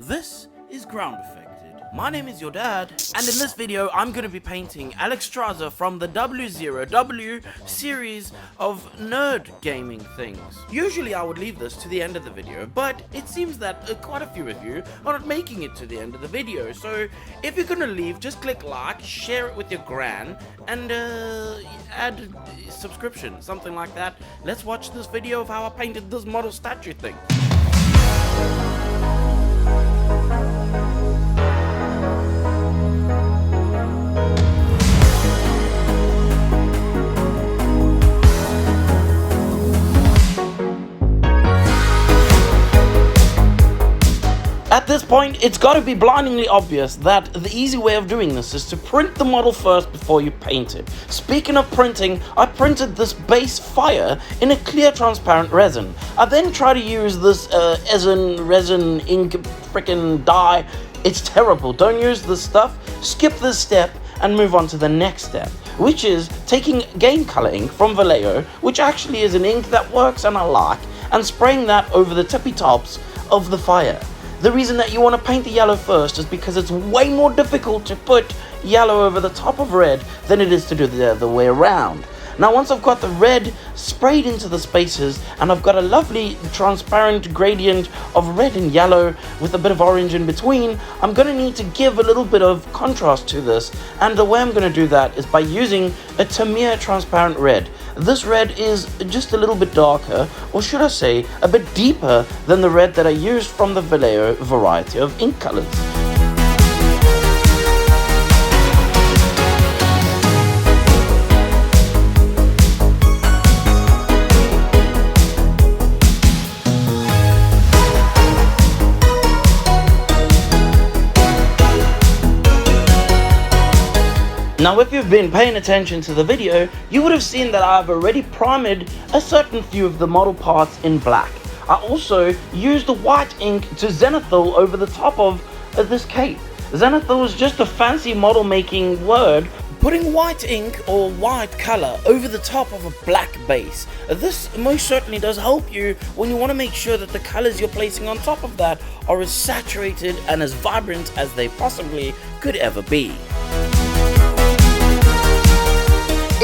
This is Groundeffected. My name is your dad, and in this video I'm going to be painting Alexstraza from the W0W series of nerd gaming things. Usually I would leave this to the end of the video, but it seems that quite a few of you are not making it to the end of the video, so if you're going to leave, just click like, share it with your gran, and add subscription, something like that. Let's watch this video of how I painted this model statue thing. At this point, it's got to be blindingly obvious that the easy way of doing this is to print the model first before you paint it. Speaking of printing, I printed this base fire in a clear transparent resin. I then try to use this resin ink frickin' dye. It's terrible. Don't use this stuff. Skip this step and move on to the next step, which is taking game color ink from Vallejo, which actually is an ink that works and I like, and spraying that over the tippy tops of the fire. The reason that you want to paint the yellow first is because it's way more difficult to put yellow over the top of red than it is to do the other way around. Now once I've got the red sprayed into the spaces and I've got a lovely transparent gradient of red and yellow with a bit of orange in between, I'm going to need to give a little bit of contrast to this, and the way I'm going to do that is by using a Tamiya transparent red. This red is just a little bit darker, or should I say a bit deeper than the red that I used from the Vallejo variety of ink colors. Now if you've been paying attention to the video, you would have seen that I've already primed a certain few of the model parts in black. I also used the white ink to zenithal over the top of this cape. Zenithal is just a fancy model making word, putting white ink or white color over the top of a black base. This most certainly does help you when you want to make sure that the colors you're placing on top of that are as saturated and as vibrant as they possibly could ever be.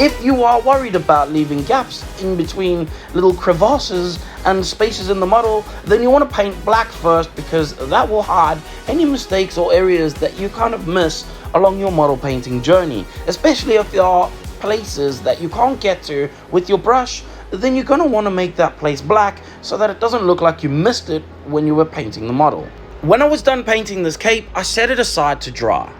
If you are worried about leaving gaps in between little crevasses and spaces in the model, then you want to paint black first, because that will hide any mistakes or areas that you kind of miss along your model painting journey. Especially if there are places that you can't get to with your brush, then you're going to want to make that place black so that it doesn't look like you missed it when you were painting the model. When I was done painting this cape, I set it aside to dry.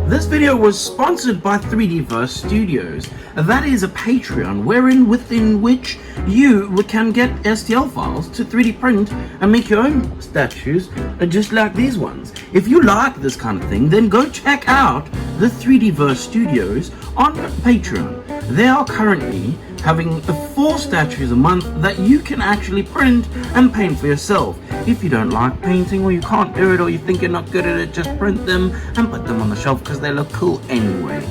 This video was sponsored by 3Dverse Studios. That is a Patreon within which you can get STL files to 3D print and make your own statues just like these ones. If you like this kind of thing, then go check out the 3Dverse Studios on Patreon. They are currently having 4 statues a month that you can actually print and paint for yourself. If you don't like painting, or you can't do it, or you think you're not good at it, just print them and put them on the shelf because they look cool anyway.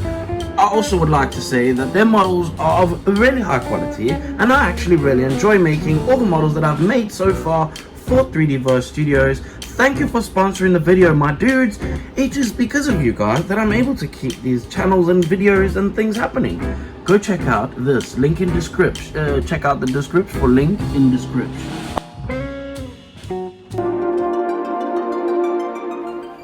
I also would like to say that their models are of really high quality, and I actually really enjoy making all the models that I've made so far for 3Dverse Studios. Thank you for sponsoring the video, my dudes. It is because of you guys that I'm able to keep these channels and videos and things happening. Go check out this link in description. Check out the description for link in description.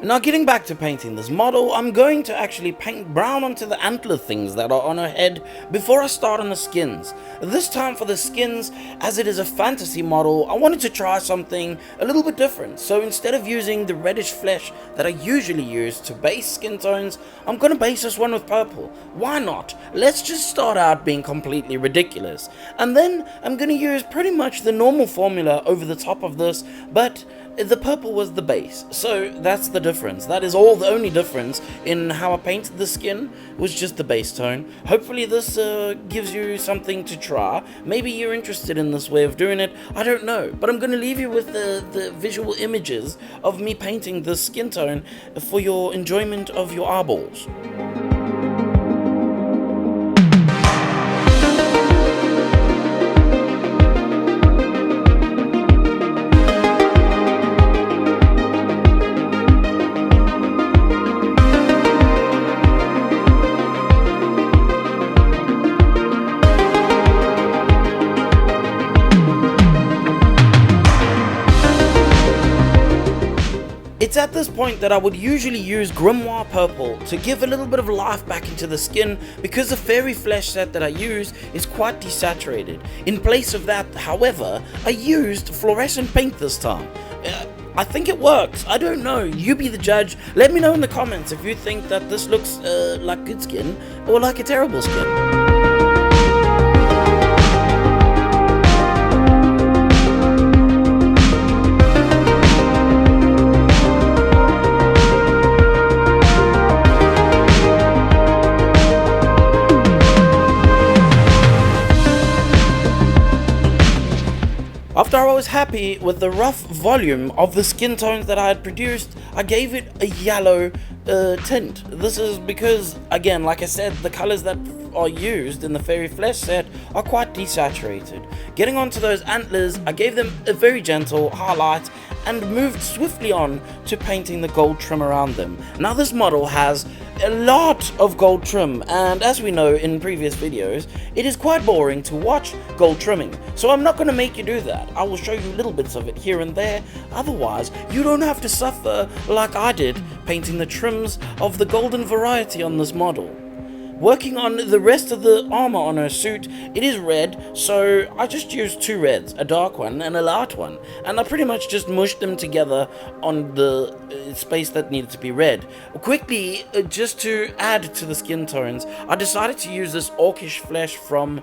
Now getting back to painting this model, I'm going to actually paint brown onto the antler things that are on her head before I start on the skins. This time for the skins, as it is a fantasy model, I wanted to try something a little bit different. So instead of using the reddish flesh that I usually use to base skin tones, I'm going to base this one with purple. Why not? Let's just start out being completely ridiculous. And then I'm going to use pretty much the normal formula over the top of this, but the purple was the base, so that's the difference. That is all the only difference in how I painted the skin, was just the base tone. Hopefully this gives you something to try. Maybe you're interested in this way of doing it, I don't know. But I'm going to leave you with the visual images of me painting the skin tone for your enjoyment of your eyeballs. It's at this point that I would usually use Grimoire Purple to give a little bit of life back into the skin, because the fairy flesh set that I use is quite desaturated. In place of that, however, I used fluorescent paint this time. I think it works. I don't know. You be the judge. Let me know in the comments if you think that this looks like good skin or like a terrible skin. After I was happy with the rough volume of the skin tones that I had produced, I gave it a yellow tint. This is because, again, like I said, the colors that are used in the fairy flesh set are quite desaturated. Getting onto those antlers, I gave them a very gentle highlight and moved swiftly on to painting the gold trim around them. Now this model has a lot of gold trim, and as we know in previous videos, it is quite boring to watch gold trimming, so I'm not going to make you do that. I will show you little bits of it here and there, otherwise you don't have to suffer like I did painting the trims of the golden variety on this model. Working on the rest of the armor on her suit, it is red, so I just used two reds, a dark one and a light one, and I pretty much just mushed them together on the space that needed to be red. Quickly, just to add to the skin tones, I decided to use this orcish flesh from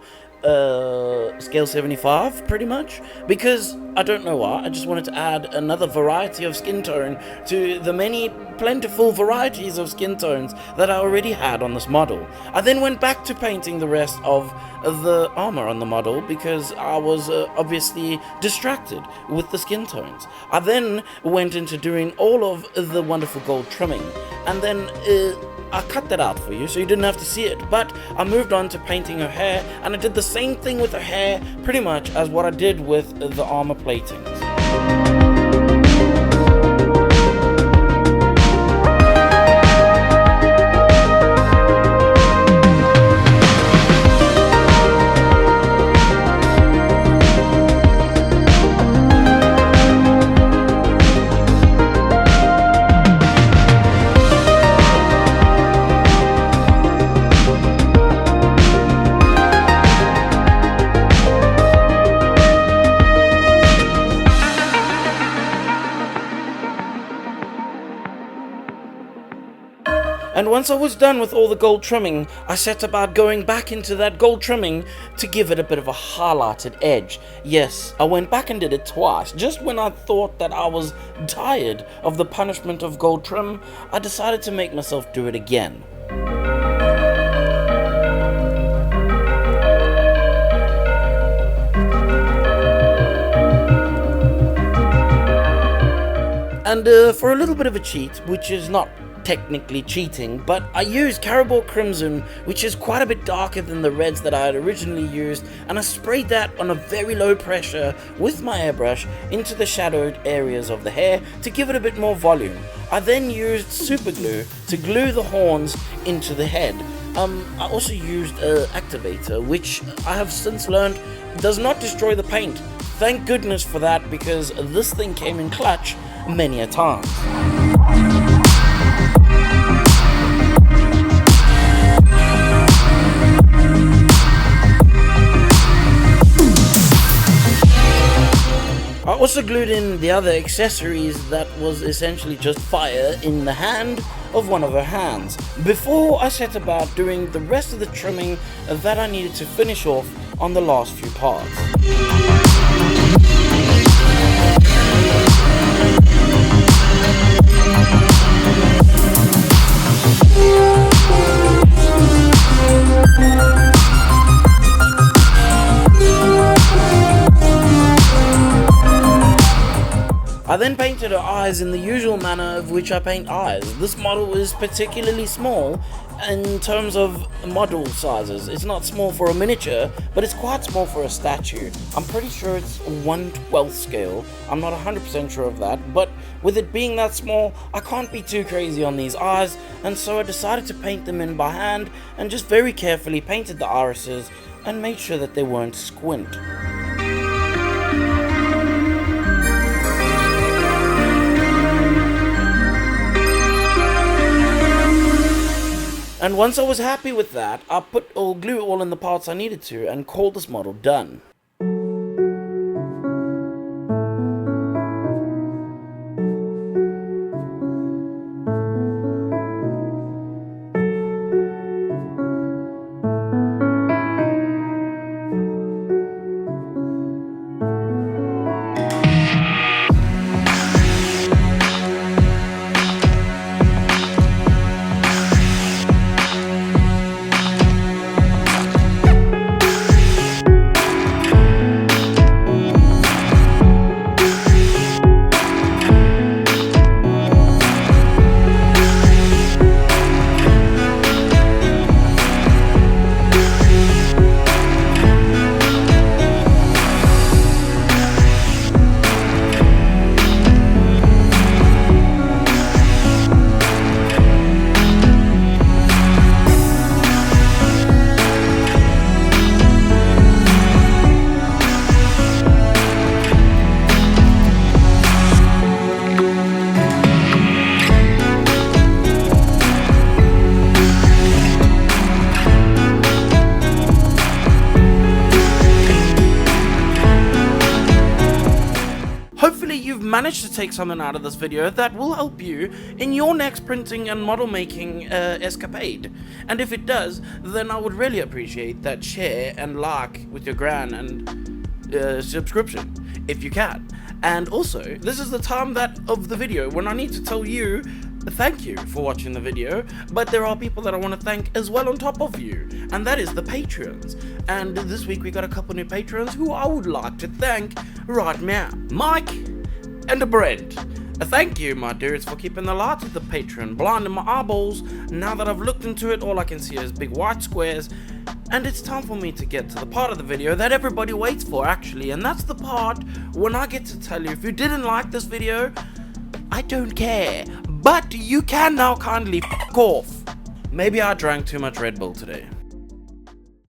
scale 75 pretty much, because I don't know why, I just wanted to add another variety of skin tone to the many plentiful varieties of skin tones that I already had on this model. I then went back to painting the rest of the armor on the model because I was obviously distracted with the skin tones. I then went into doing all of the wonderful gold trimming, and then I cut that out for you so you didn't have to see it, but I moved on to painting her hair, and I did the same thing with her hair pretty much as what I did with the armor platings. And once I was done with all the gold trimming, I set about going back into that gold trimming to give it a bit of a highlighted edge. Yes, I went back and did it twice. Just when I thought that I was tired of the punishment of gold trim, I decided to make myself do it again. And for a little bit of a cheat, which is not technically cheating, but I used Caribou Crimson, which is quite a bit darker than the reds that I had originally used, and I sprayed that on a very low pressure with my airbrush into the shadowed areas of the hair to give it a bit more volume. I then used super glue to glue the horns into the head. I also used Activator, which I have since learned does not destroy the paint. Thank goodness for that, because this thing came in clutch many a time. I also glued in the other accessories that was essentially just fire in the hand of one of her hands, before I set about doing the rest of the trimming that I needed to finish off on the last few parts. I then painted her eyes in the usual manner of which I paint eyes. This model is particularly small in terms of model sizes. It's not small for a miniature, but it's quite small for a statue. I'm pretty sure it's 1/12 scale. I'm not 100% sure of that, but with it being that small, I can't be too crazy on these eyes, and so I decided to paint them in by hand and just very carefully painted the irises and made sure that they weren't squint. And once I was happy with that, I put or glue it all in the parts I needed to and called this model done. Hopefully you've managed to take something out of this video that will help you in your next printing and model making escapade. And if it does, then I would really appreciate that share and like with your gran and subscription, if you can. And also, this is the time of the video when I need to tell you thank you for watching the video, but there are people that I want to thank as well on top of you, and that is the patrons. And this week we got a couple new patrons who I would like to thank right now. Mike and Brent. Thank you, my dudes, for keeping the lights of the Patreon blind in my eyeballs. Now that I've looked into it, all I can see is big white squares. And it's time for me to get to the part of the video that everybody waits for, actually, and that's the part when I get to tell you if you didn't like this video, I don't care, but you can now kindly f*** off. Maybe I drank too much Red Bull today.